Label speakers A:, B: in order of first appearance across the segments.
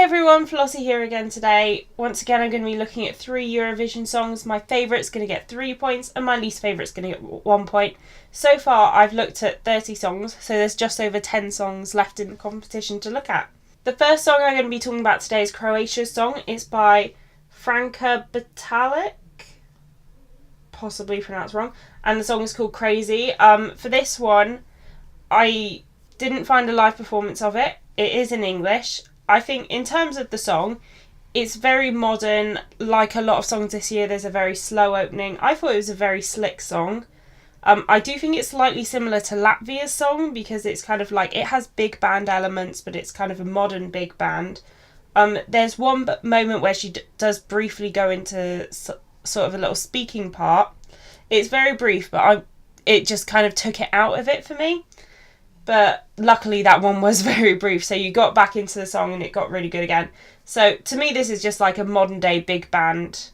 A: everyone, Flossy here again today. Once again, I'm going to be looking at 3 Eurovision songs. My favourite's going to get 3 points and my least favourite's going to get 1 point. So far, I've looked at 30 songs, so there's just over 10 songs left in the competition to look at. The first song I'm going to be talking about today is Croatia's song. It's by Franka Batalic, possibly pronounced wrong, and the song is called Crazy. For this one, I didn't find a live performance of it. It is in English. I think in terms of the song, it's very modern. Like a lot of songs this year, there's a very slow opening. I thought it was a very slick song. I do think it's slightly similar to Latvia's song because it's kind of like, it has big band elements, but it's kind of a modern big band. There's one moment where she does briefly go into sort of a little speaking part. It's very brief, but it just kind of took it out of it for me. But luckily that one was very brief, so you got back into the song and it got really good again. So to me, this is just like a modern day big band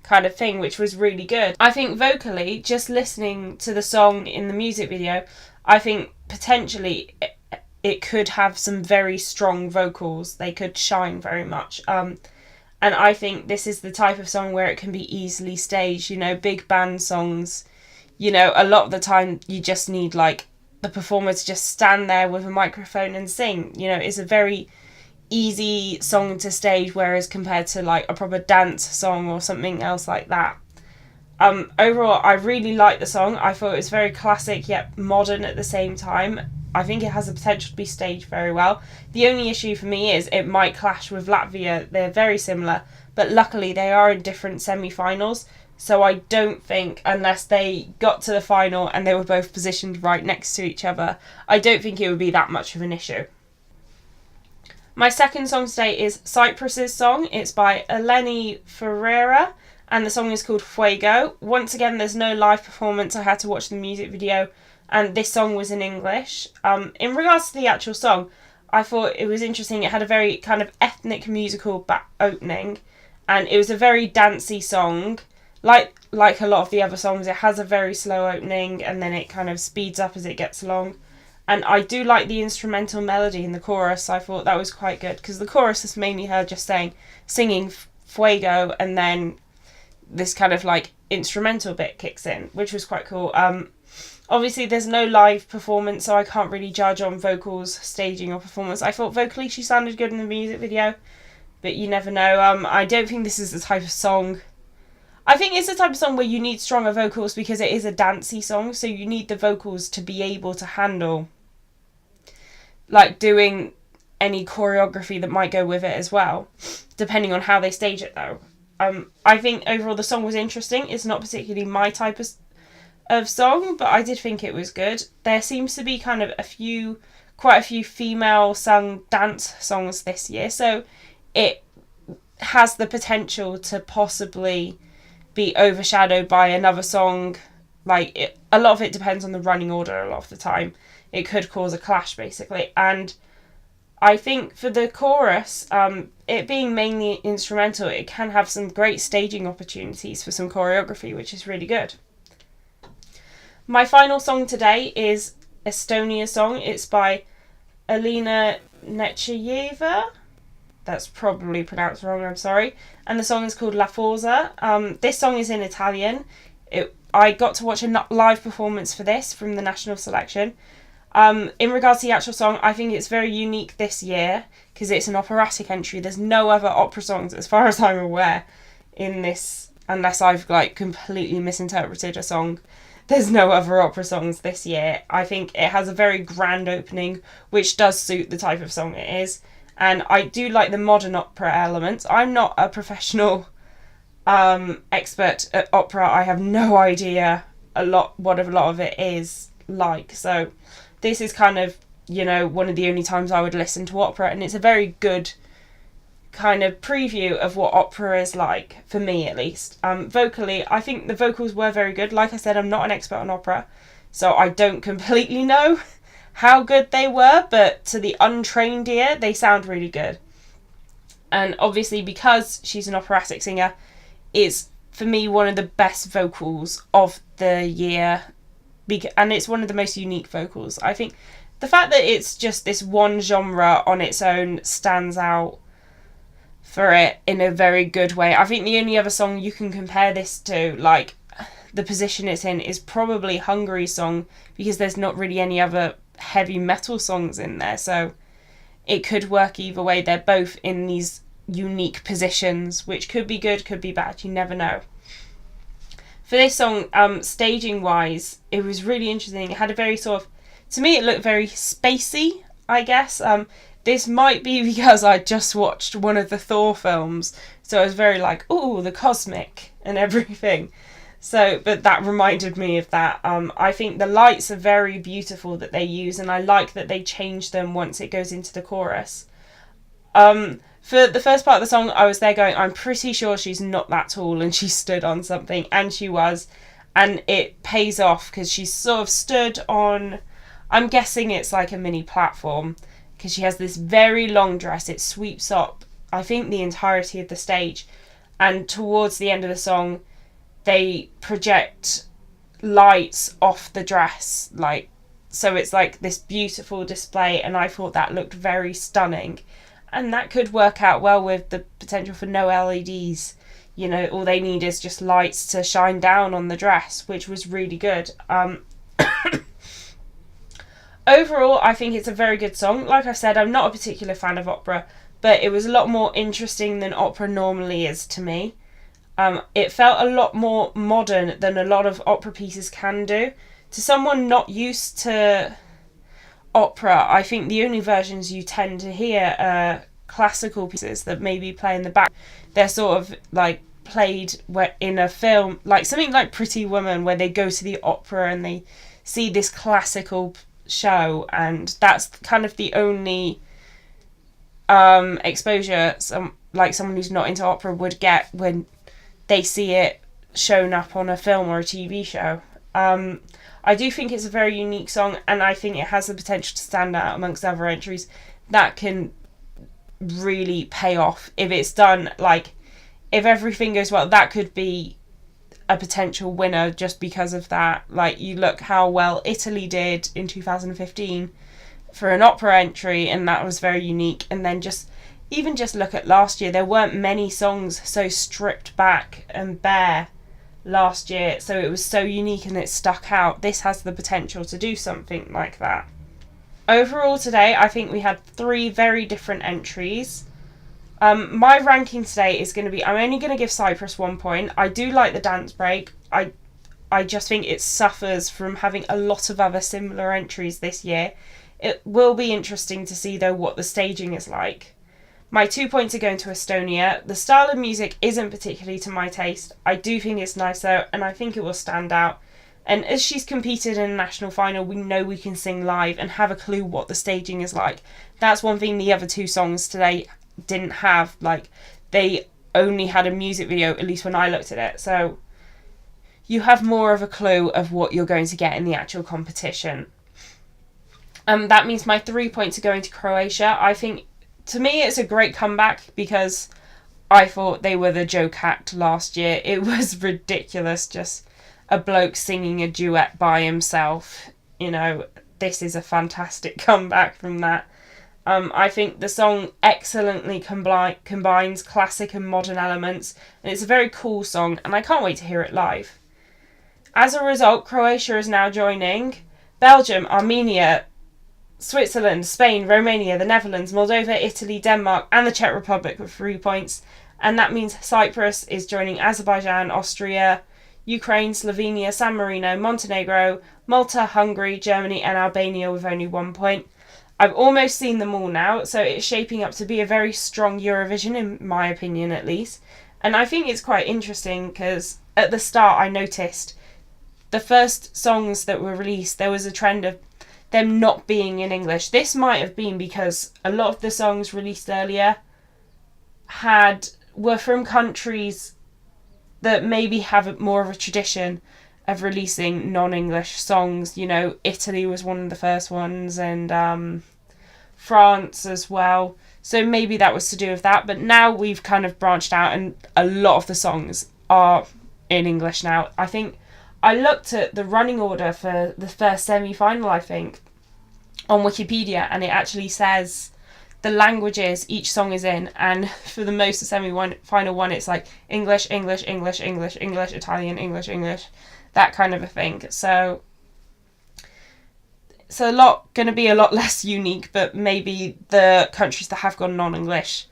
A: kind of thing, which was really good. I think vocally, just listening to the song in the music video, I think potentially it could have some very strong vocals. They could shine very much. And I think this is the type of song where it can be easily staged. You know, big band songs, you know, a lot of the time you just need like the performer to just stand there with a microphone and sing. You know, it's a very easy song to stage, whereas compared to like a proper dance song or something else like that. Overall, I really liked the song. I thought it was very classic yet modern at the same time. I think it has the potential to be staged very well. The only issue for me is it might clash with Latvia. They're very similar, but luckily they are in different semi-finals. So I don't think, unless they got to the final and they were both positioned right next to each other, I don't think it would be that much of an issue. My second song today is Cyprus's song. It's by Eleni Ferreira and the song is called Fuego. Once again, there's no live performance. I had to watch the music video and this song was in English. In regards to the actual song, I thought it was interesting. It had a very kind of ethnic musical opening and it was a very dancey song. Like a lot of the other songs, it has a very slow opening and then it kind of speeds up as it gets along. And I do like the instrumental melody in the chorus. I thought that was quite good because the chorus is mainly her just singing Fuego, and then this kind of like instrumental bit kicks in, which was quite cool. Obviously there's no live performance, so I can't really judge on vocals, staging or performance. I thought vocally she sounded good in the music video, but you never know. I don't think this is the type of song. I think it's the type of song where you need stronger vocals because it is a dancey song, so you need the vocals to be able to handle like doing any choreography that might go with it as well, depending on how they stage it though. I think overall the song was interesting. It's not particularly my type of song, but I did think it was good. There seems to be kind of quite a few female sung dance songs this year, so it has the potential to possibly be overshadowed by another song. Like a lot of it depends on the running order. A lot of the time it could cause a clash basically, and I think for the chorus, it being mainly instrumental, it can have some great staging opportunities for some choreography, which is really good. My final song today is Estonia's song. It's by Alina Nechayeva. That's probably pronounced wrong, I'm sorry. And the song is called La Forza. This song is in Italian. I got to watch a live performance for this from the national selection. In regards to the actual song, I think it's very unique this year because it's an operatic entry. There's no other opera songs, as far as I'm aware, in this, unless I've like completely misinterpreted a song. There's no other opera songs this year. I think it has a very grand opening, which does suit the type of song it is. And I do like the modern opera elements. I'm not a professional expert at opera. I have no idea what a lot of it is like. So this is kind of, you know, one of the only times I would listen to opera. And it's a very good kind of preview of what opera is like, for me at least. Vocally, I think the vocals were very good. Like I said, I'm not an expert on opera, so I don't completely know how good they were, but to the untrained ear, they sound really good. And obviously, because she's an operatic singer, it's, for me, one of the best vocals of the year, and it's one of the most unique vocals. I think the fact that it's just this one genre on its own stands out for it in a very good way. I think the only other song you can compare this to, like the position it's in, is probably Hungary's song, because there's not really any other heavy metal songs in there, so it could work either way. They're both in these unique positions, which could be good, could be bad, you never know. For this song, staging wise, it was really interesting. It had a very sort of, to me it looked very spacey, I guess. This might be because I just watched one of the Thor films, so I was very like, ooh, the cosmic and everything. So, but that reminded me of that. I think the lights are very beautiful that they use, and I like that they change them once it goes into the chorus. For the first part of the song, I was there going, I'm pretty sure she's not that tall and she stood on something, and she was. And it pays off because she's sort of stood on, I'm guessing it's like a mini platform, because she has this very long dress. It sweeps up, I think, the entirety of the stage. And towards the end of the song, they project lights off the dress, like, so it's like this beautiful display, and I thought that looked very stunning. And that could work out well with the potential for no LEDs. You know, all they need is just lights to shine down on the dress, which was really good. Overall, I think it's a very good song. Like I said, I'm not a particular fan of opera, but it was a lot more interesting than opera normally is to me. It felt a lot more modern than a lot of opera pieces can do. To someone not used to opera, I think the only versions you tend to hear are classical pieces that maybe play in the back. They're sort of like played in a film, like something like Pretty Woman, where they go to the opera and they see this classical show, and that's kind of the only exposure someone who's not into opera would get when they see it shown up on a film or a TV show. I do think it's a very unique song, and I think it has the potential to stand out amongst other entries that can really pay off if it's done. Like, if everything goes well, that could be a potential winner just because of that. Like, you look how well Italy did in 2015 for an opera entry, and that was very unique. And then just look at last year, there weren't many songs so stripped back and bare last year, so it was so unique and it stuck out. This has the potential to do something like that. Overall today, I think we had 3 very different entries. My ranking today is going to be, I'm only going to give Cyprus 1 point. I do like the dance break. I just think it suffers from having a lot of other similar entries this year. It will be interesting to see though what the staging is like. My 2 points are going to Estonia. The style of music isn't particularly to my taste. I do think it's nice though, and I think it will stand out. And as she's competed in a national final, we know we can sing live and have a clue what the staging is like. That's one thing the other 2 songs today didn't have. Like, they only had a music video, at least when I looked at it. So you have more of a clue of what you're going to get in the actual competition. That means my 3 points are going to Croatia. I think, to me, it's a great comeback because I thought they were the joke act last year. It was ridiculous, just a bloke singing a duet by himself. You know, this is a fantastic comeback from that. I think the song excellently combines classic and modern elements, and it's a very cool song, and I can't wait to hear it live. As a result, Croatia is now joining Belgium, Armenia, Switzerland, Spain, Romania, the Netherlands, Moldova, Italy, Denmark, and the Czech Republic with 3 points. And that means Cyprus is joining Azerbaijan, Austria, Ukraine, Slovenia, San Marino, Montenegro, Malta, Hungary, Germany, and Albania with only 1 point. I've almost seen them all now, so it's shaping up to be a very strong Eurovision, in my opinion at least. And I think it's quite interesting because at the start I noticed the first songs that were released, there was a trend of them not being in English. This might have been because a lot of the songs released earlier were from countries that maybe have more of a tradition of releasing non-English songs. You know, Italy was one of the first ones, and France as well. So maybe that was to do with that. But now we've kind of branched out, and a lot of the songs are in English now. I think I looked at the running order for the first semi-final, I think, on Wikipedia, and it actually says the languages each song is in, and for the most of semi-final one, it's like English, English, English, English, English, Italian, English, English, that kind of a thing. So it's going to be a lot less unique, but maybe the countries that have gone non-English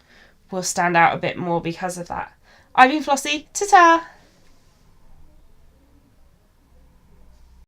A: will stand out a bit more because of that. I've been Flossy. Ta-ta!